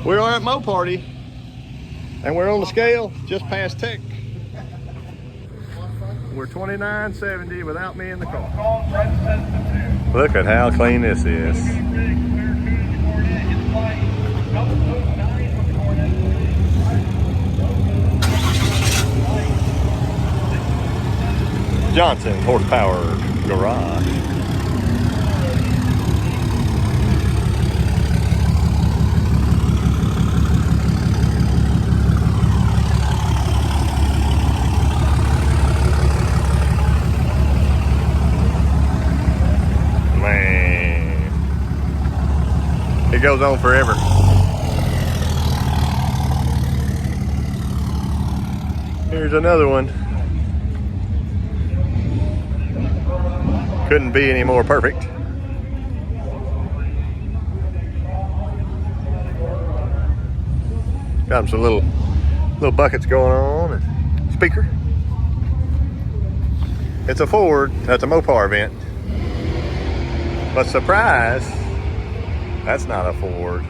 We are at Moparty, and we're on the scale just past Tech. We're 29.70 without me in the car. Look at how clean this is. Johnson Horsepower Garage. Man, it goes on forever. Here's another one. Couldn't be any more perfect. Got him some little buckets going on and speaker. It's a Ford. That's a Mopar event. But surprise, that's not a Ford.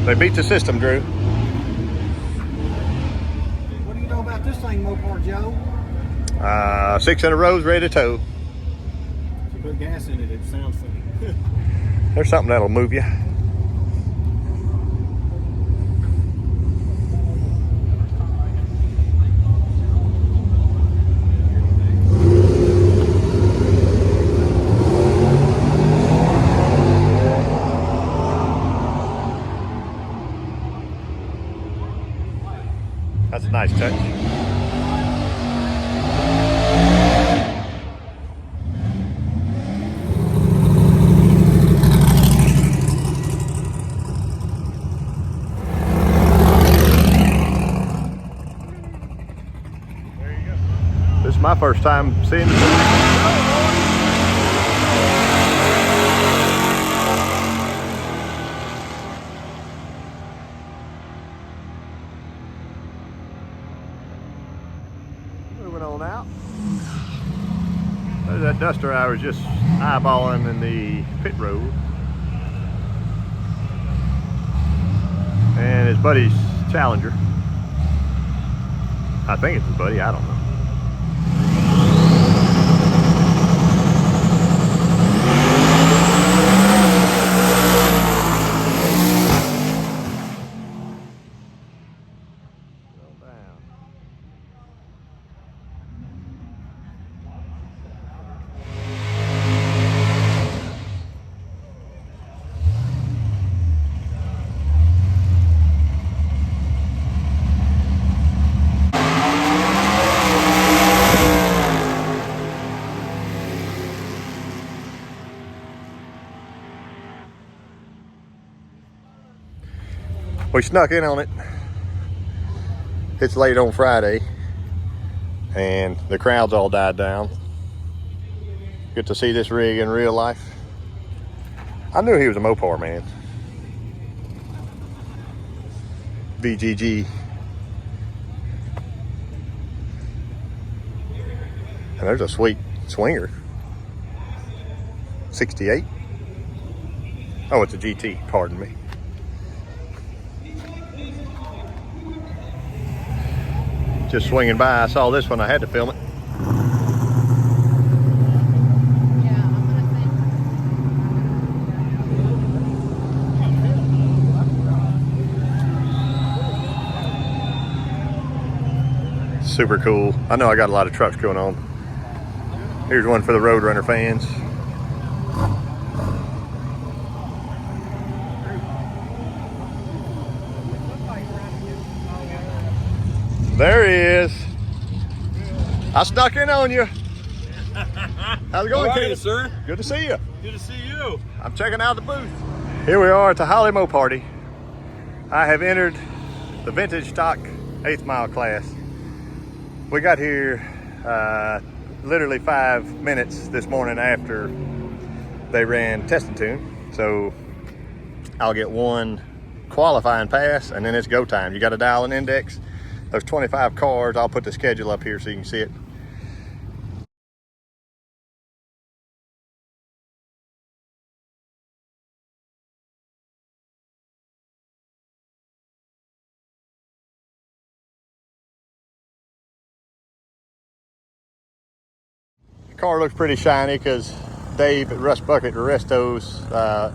They beat the system, Drew. What do you know about this thing, Mopar Joe? 6 in a row's ready to tow. If you put gas in it, it sounds funny. There's something that'll move you. That's a nice touch. This is my first time seeing this. Moving on out. There's that duster I was just eyeballing in the pit road. And his buddy's Challenger. I think it's his buddy, I don't know. We snuck in on it. It's late on Friday and the crowds all died down. Get to see this rig in real life. I knew he was a Mopar man. VGG. And there's a sweet swinger. 68. Oh, it's a GT, pardon me. Just swinging by, I saw this one, I had to film it. Super cool. I know I got a lot of trucks going on. Here's one for the Roadrunner fans. There he is. I snuck in on you. How's it going, How are you, kid? sir? Good to see you. Good to see you. I'm checking out the booth. Here we are at the Holley Moparty. I have entered the vintage stock 8th mile class. We got here literally 5 minutes this morning after they ran test and tune. So I'll get one qualifying pass and then it's go time. You got to dial an index. There's 25 cars. I'll put the schedule up here so you can see it. car looks pretty shiny because Dave at Rust Bucket, the Resto's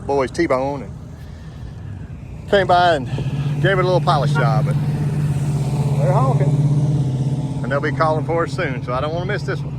boys T-Bone, and came by and gave it a little polish job. But they're honking, and they'll be calling for us soon, so I don't want to miss this one.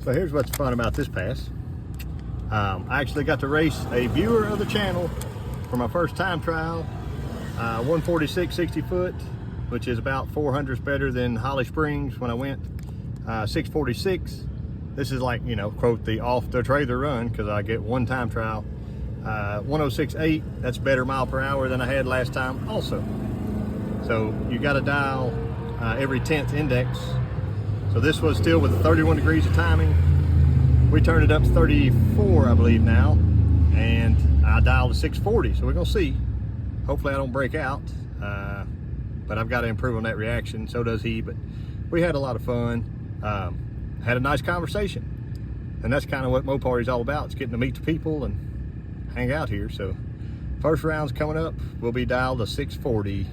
So here's what's fun about this pass. I actually got to race a viewer of the channel for my first time trial. 146 60 foot, which is about 400s better than Holley Springs when I went. 646. This is like, you know, quote, the off the trailer run, because I get one time trial. 106.8, that's better mile per hour than I had last time also. So you got to dial every 10th index. So this was still with 31 degrees of timing. We turned it up to 34, I believe now, and I dialed to 640. So we're gonna see. Hopefully I don't break out, but I've got to improve on that reaction. So does he. But we had a lot of fun. Had a nice conversation, and that's kind of what Moparty is all about. It's getting to meet the people and hang out here. So first round's coming up. We'll be dialed to 640.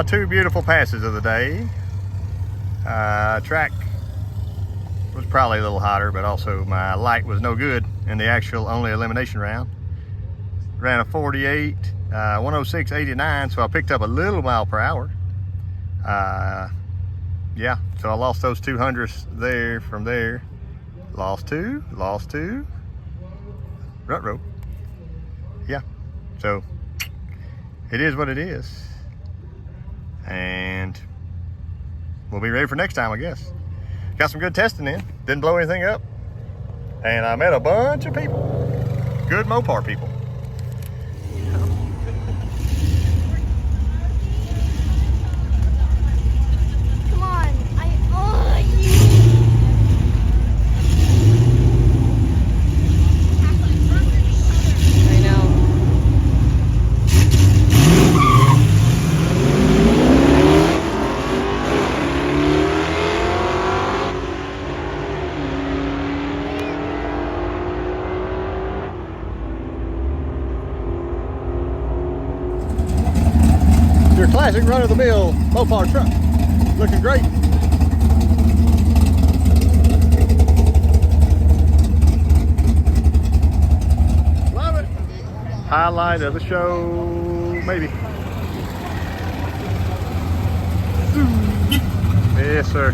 my two beautiful passes of the day. Track was probably a little hotter, but also my light was no good in the actual only elimination round. Ran a 48, 106.89, so I picked up a little mile per hour. Yeah, so I lost those 200ths there from there. Lost two. Rut-row. Yeah, so it is what it is. And we'll be ready for next time, I guess. Got some good testing in. Didn't blow anything up. And I met a bunch of people. Good Mopar people. Come on. Oh, you. I know. Your classic run-of-the-mill Mopar truck. Looking great. Love it. Highlight of the show, maybe. Yes, sir.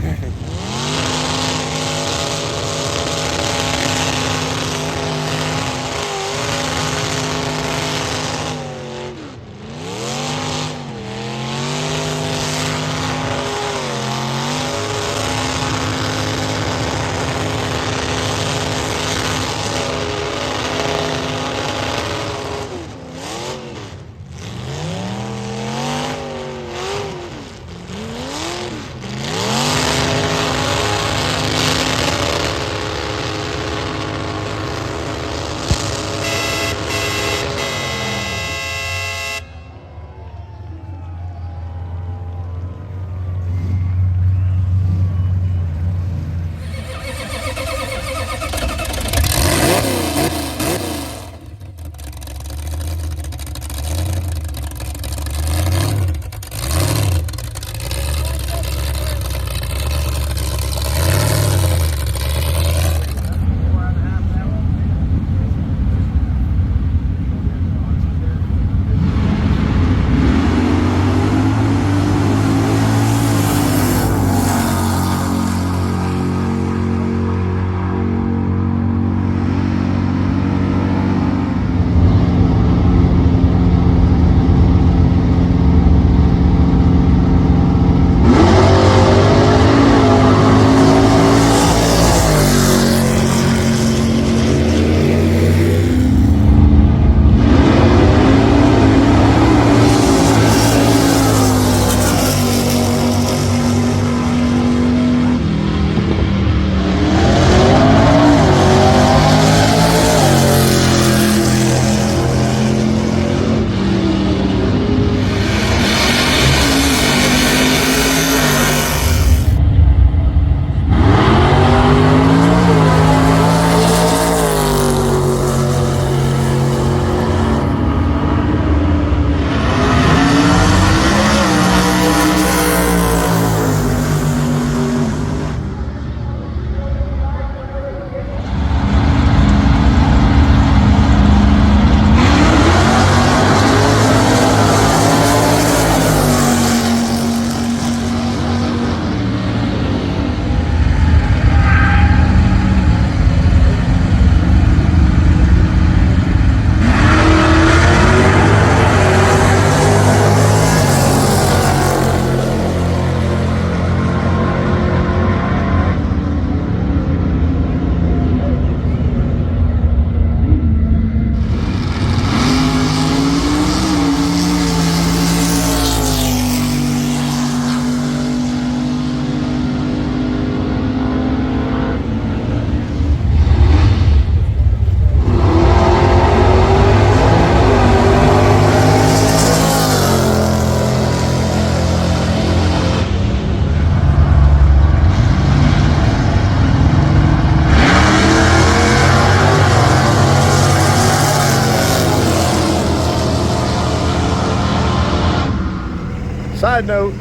side note,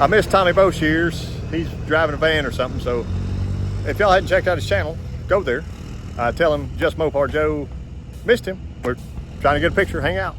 I miss Tommy Boshears. He's driving a van or something, so if y'all hadn't checked out his channel, go there. Tell him Just Mopar Joe missed him. We're trying to get a picture, hang out.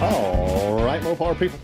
All right, Mopar people.